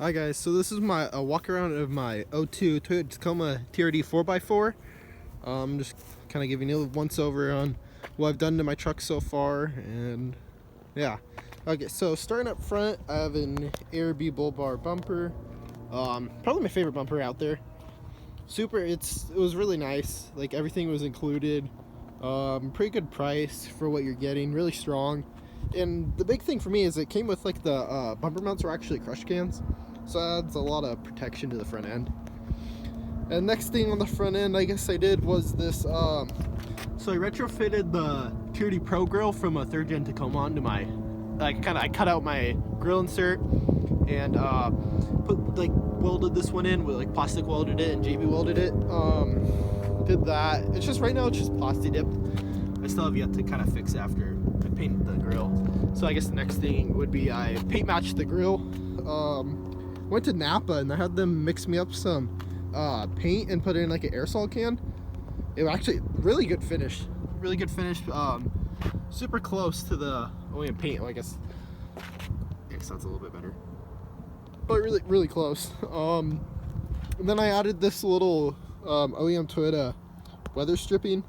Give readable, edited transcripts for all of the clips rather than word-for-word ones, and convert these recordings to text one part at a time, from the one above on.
Hi guys, so this is my walk around of my '02 Toyota Tacoma TRD 4x4. I'm just kind of giving you a once over on what I've done to my truck so far, and yeah. Okay, so starting up front, I have an ARB bull bar bumper. Probably my favorite bumper out there. It was really nice. Like, everything was included. Pretty good price for what you're getting. Really strong. And the big thing for me is it came with like the bumper mounts were actually crush cans, so that adds a lot of protection to the front end. And next thing on the front end, I guess I did was this. So I retrofitted the TRD Pro grill from a 3rd gen Tacoma onto my. I cut out my grill insert and welded this one in with plastic welded it and JB welded it. Did that. It's just right now it's just plasti dipped. I still have yet to kind of fix after I painted the grill. So I guess the next thing would be I paint matched the grill. Went to Napa and I had them mix me up some paint and put it in like an aerosol can. It was actually really good finish. Really good finish. Super close to the OEM paint. Well, I guess that's a little bit better. But really close. And then I added this little OEM Toyota weather stripping.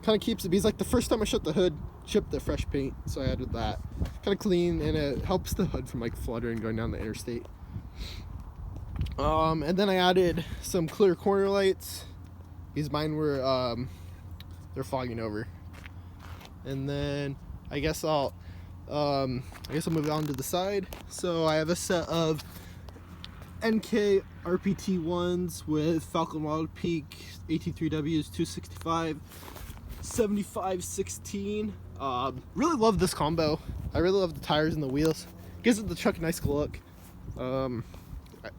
Kind of keeps it, because like the first time I shut the hood, chipped the fresh paint, so I added that. Kind of clean, and it helps the hood from like fluttering going down the interstate. And then I added some clear corner lights. These mine were they're fogging over. And then I guess I'll move on to the side. So I have a set of NK RPT ones with Falcon Wild Peak AT3Ws 265 7516. Really love this combo. I really love the tires and the wheels. Gives the truck a nice look.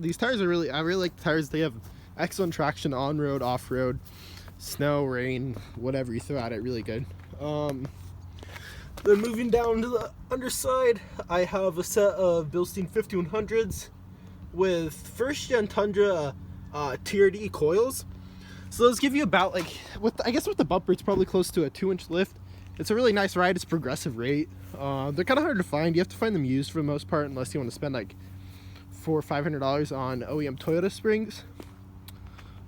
These tires are I really like the tires. They have excellent traction on-road, off-road, snow, rain, whatever you throw at it, really good. Then moving down to the underside, I have a set of Bilstein 5100s with 1st gen Tundra TRD coils. So those give you about with the bumper, it's probably close to a 2-inch lift. It's a really nice ride. It's progressive rate. They're kind of hard to find. You have to find them used for the most part, unless you want to spend like $400 or $500 on OEM Toyota springs.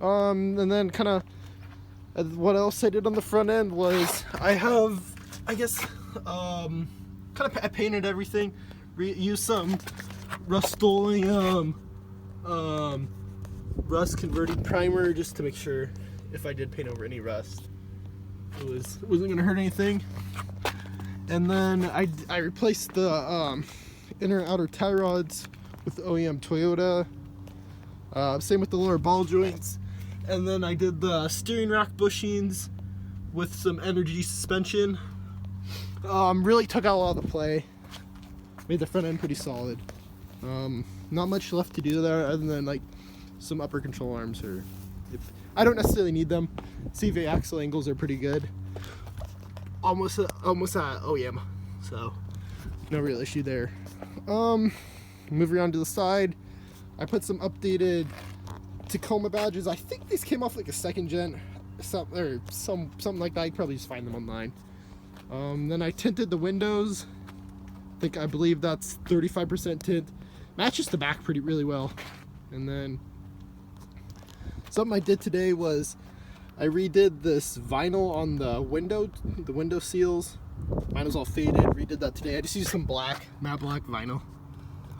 And then kind of what else I did on the front end was I painted everything. Used some Rust-Oleum rust converting primer just to make sure if I did paint over any rust, it wasn't gonna hurt anything. And then I replaced the inner and outer tie rods with OEM Toyota. Same with the lower ball joints. And then I did the steering rack bushings with some energy suspension. Really took out a lot of the play. Made the front end pretty solid. Not much left to do there other than some upper control arms, or if I don't necessarily need them. CV axle angles are pretty good. Almost at OEM, so no real issue there. Moving on to the side, I put some updated Tacoma badges. I think these came off like a 2nd gen, something like that. You can probably just find them online. Then I tinted the windows. I believe that's 35% tint. Matches the back really well. And then something I did today was I redid this vinyl on the window seals. Mine was all faded. Redid that today. I just used some matte black vinyl.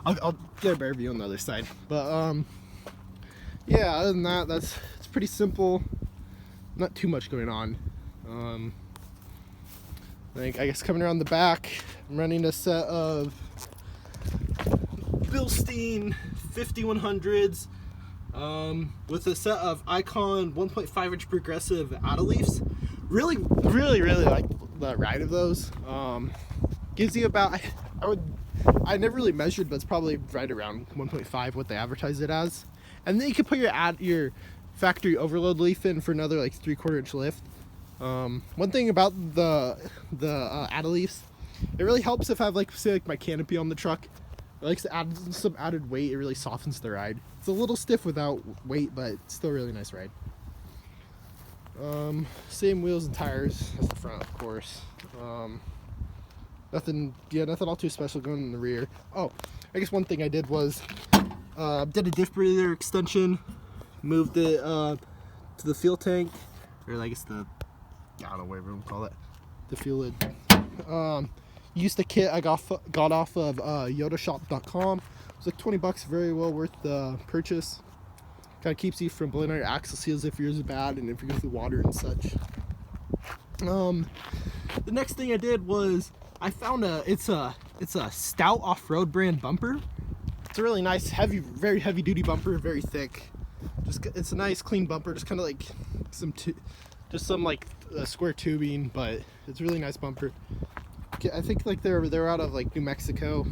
I'll get a better view on the other side. But yeah, other than that, it's pretty simple. Not too much going on. I guess coming around the back, I'm running a set of Bilstein 5100s with a set of Icon 1.5-inch progressive Adeleafs. Really like the ride of those. Gives you about, I never really measured, but it's probably right around 1.5 what they advertise it as. And then you can put your factory overload leaf in for another 3/4-inch lift. One thing about the Adeleafs, it really helps if I have say my canopy on the truck. It likes to add some added weight. It really softens the ride. It's a little stiff without weight, but it's still a really nice ride. Same wheels and tires as the front, of course. Nothing all too special going in the rear. Oh, I guess one thing I did was Did a diff breather extension, moved it to the fuel tank, or I guess I don't know whatever we call it, the fuel lid. Used the kit I got off of yodoshop.com. It was like 20 bucks, very well worth the purchase. Kind of keeps you from blowing out your axle seals if yours is bad and if you go through water and such. The next thing I did was I found it's a Stout off-road brand bumper. It's a really nice, heavy, very heavy duty bumper, very thick. It's a nice clean bumper, just kind of like some square tubing, but it's a really nice bumper. I think like they're out of like New Mexico.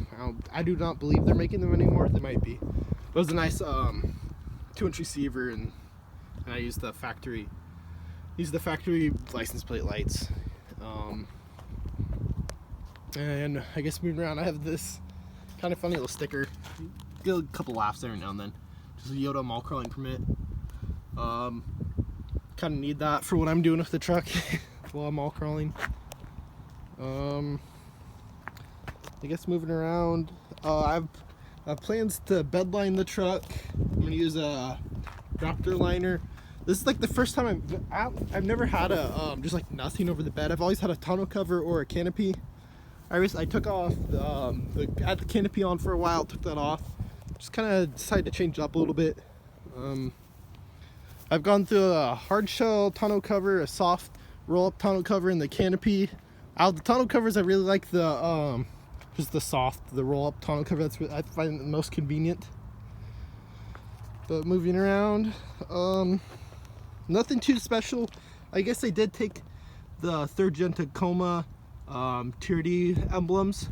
I do not believe they're making them anymore. They might be. It was a nice 2-inch receiver, and I used the factory license plate lights. And I guess moving around, I have this kind of funny little sticker. Get a couple laughs every now and then. Just a Yoda mall crawling permit. Kind of need that for what I'm doing with the truck while I'm mall crawling. I guess moving around, I have plans to bedline the truck. I'm gonna use a Raptor liner. This is like the first time I've never had a just like nothing over the bed. I've always had a tonneau cover or a canopy. I took off had the canopy on for a while, took that off. Just kind of decided to change it up a little bit. I've gone through a hard shell tonneau cover, a soft roll up tonneau cover, and the canopy. Out of the tonneau covers, I really like the just the roll up tonneau cover. That's what I find the most convenient. But moving around, nothing too special. I guess I did take the 3rd gen Tacoma TRD emblems.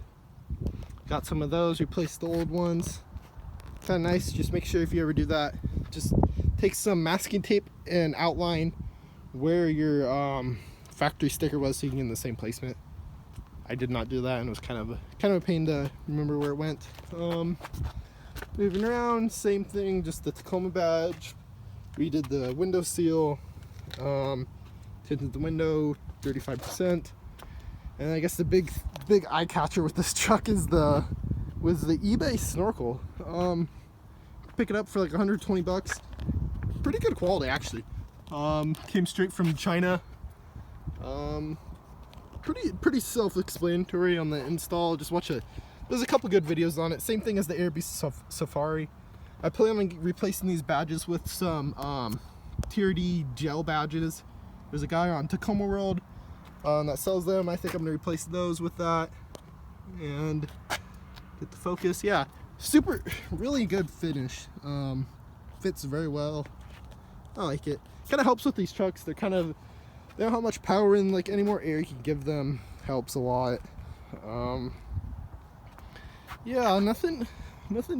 Got some of those, replaced the old ones. Kind of nice. Just make sure if you ever do that, just take some masking tape and outline where your factory sticker was so you can get in the same placement. I did not do that, and it was kind of a pain to remember where it went. Moving around, same thing, just the Tacoma badge. Redid the window seal, tinted the window 35%, and I guess the big eye catcher with this truck was the eBay snorkel. Pick it up for like 120 bucks. Pretty good quality actually. Came straight from China. Pretty self-explanatory on the install. Just there's a couple good videos on it. Same thing as the Airbus Safari. I plan on replacing these badges with some TRD gel badges. There's a guy on Tacoma World that sells them. I think I'm gonna replace those with that and get the focus. Yeah, really good finish. Fits very well. I like it. Kind of helps with these trucks. They don't have how much power in, like any more air you can give them helps a lot. Yeah, nothing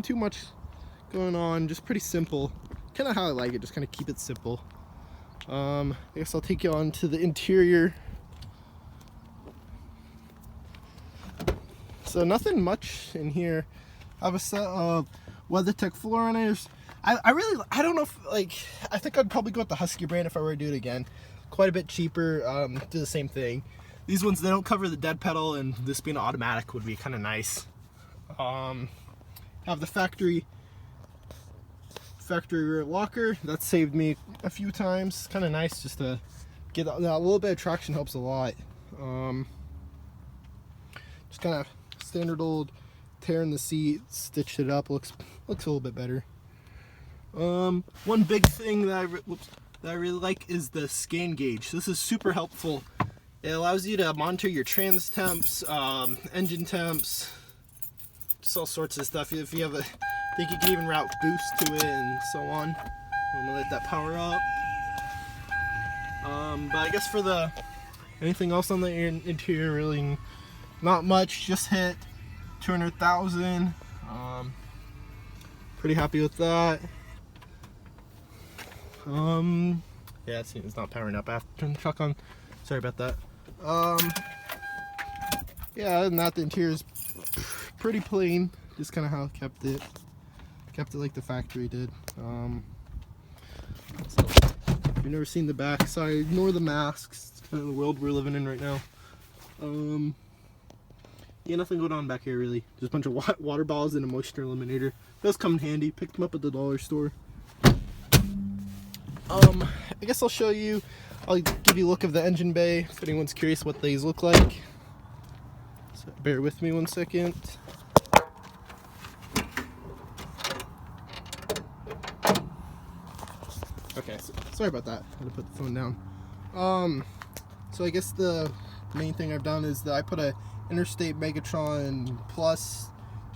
too much going on, just pretty simple. Kind of how I like it, just kind of keep it simple. I guess I'll take you on to the interior. So nothing much in here. I have a set of WeatherTech floor runners. I don't know if, I think I'd probably go with the Husky brand if I were to do it again. Quite a bit cheaper, do the same thing. These ones, they don't cover the dead pedal, and this being automatic would be kind of nice. Have the factory rear locker. That saved me a few times. It's kind of nice just to get that little bit of traction, helps a lot. Just kind of standard old tear in the seat, stitched it up, looks a little bit better. One big thing that I really like is the scan gauge. This is super helpful. It allows you to monitor your trans temps, engine temps, just all sorts of stuff. If you have I think you can even route boost to it and so on. I'm gonna let that power up. But I guess for anything else on the interior, really not much. Just hit 200,000. Pretty happy with that. Yeah, it's not powering up. I have to turn the truck on. Sorry about that. Yeah, other than that, the interior is pretty plain. Just kind of how I kept it like the factory did. So if you've never seen the back side, ignore the masks. It's kind of the world we're living in right now. Yeah, nothing going on back here really. Just a bunch of water bottles and a moisture eliminator. Those come in handy. Picked them up at the dollar store. I guess I'll show you. I'll give you a look of the engine bay if anyone's curious what these look like. So bear with me 1 second. Okay, so, sorry about that. I had to put the phone down. So I guess the main thing I've done is that I put a Interstate Megatron Plus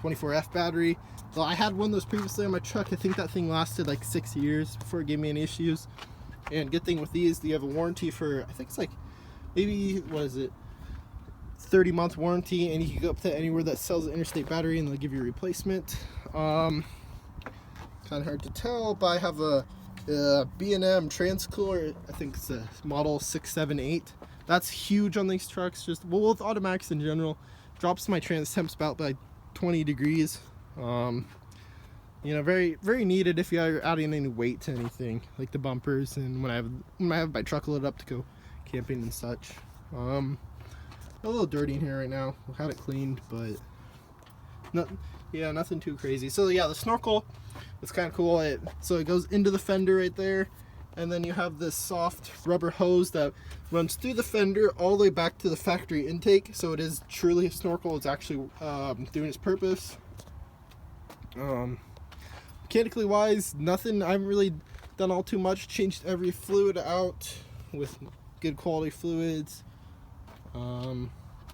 24F battery. So I had one of those previously on my truck. I think that thing lasted like 6 years before it gave me any issues. And good thing with these, you have a warranty for, I think it's like, maybe, what is it, 30-month warranty, and you can go up to anywhere that sells an Interstate battery and they'll give you a replacement. Kind of hard to tell, but I have a B&M transcooler. I think it's a model 678. That's huge on these trucks. Just, well, with automatics in general, drops my trans temps about by 20 degrees. You know, very, very needed if you're adding any weight to anything, like the bumpers, and when I have my truck loaded up to go camping and such. A little dirty in here right now. We had it cleaned, but nothing too crazy. So yeah, the snorkel, it's kind of cool. So it goes into the fender right there, and then you have this soft rubber hose that runs through the fender all the way back to the factory intake. So it is truly a snorkel. It's actually doing its purpose. Mechanically wise, nothing. I haven't really done all too much. Changed every fluid out with good quality fluids.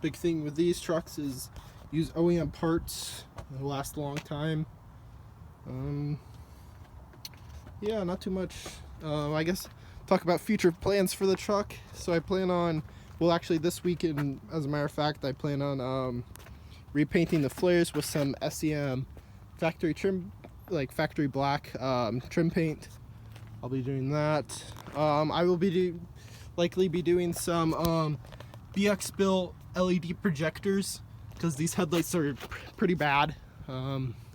Big thing with these trucks is use OEM parts. They'll last a long time. Yeah, not too much. I guess talk about future plans for the truck. So I plan on, well, actually this weekend, as a matter of fact, I plan on repainting the flares with some SEM factory trim, like factory black trim paint. I'll be doing that. I will be likely be doing some BX built LED projectors, because these headlights are pretty bad,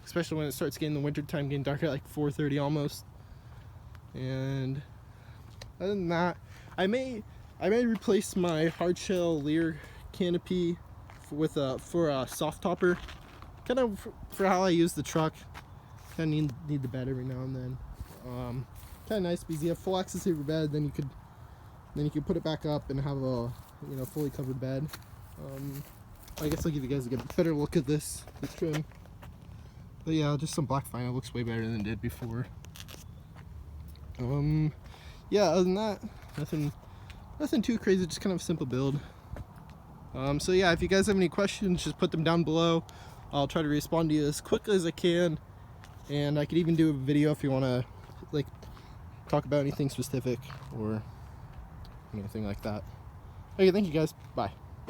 especially when it starts getting the winter time, getting dark at like 4:30 almost. And other than that, I may replace my hardshell Lear canopy for a soft topper, kind of for how I use the truck. Kind of need the bed every now and then. Kind of nice because you have full access to your bed. Then you could put it back up and have a fully covered bed. I guess I'll give you guys a better look at this trim. But yeah, just some black vinyl looks way better than it did before. Yeah, other than that, nothing too crazy, just kind of a simple build. So yeah, if you guys have any questions, just put them down below. I'll try to respond to you as quickly as I can, and I could even do a video if you want to like talk about anything specific or anything like that. Okay, thank you guys. Bye.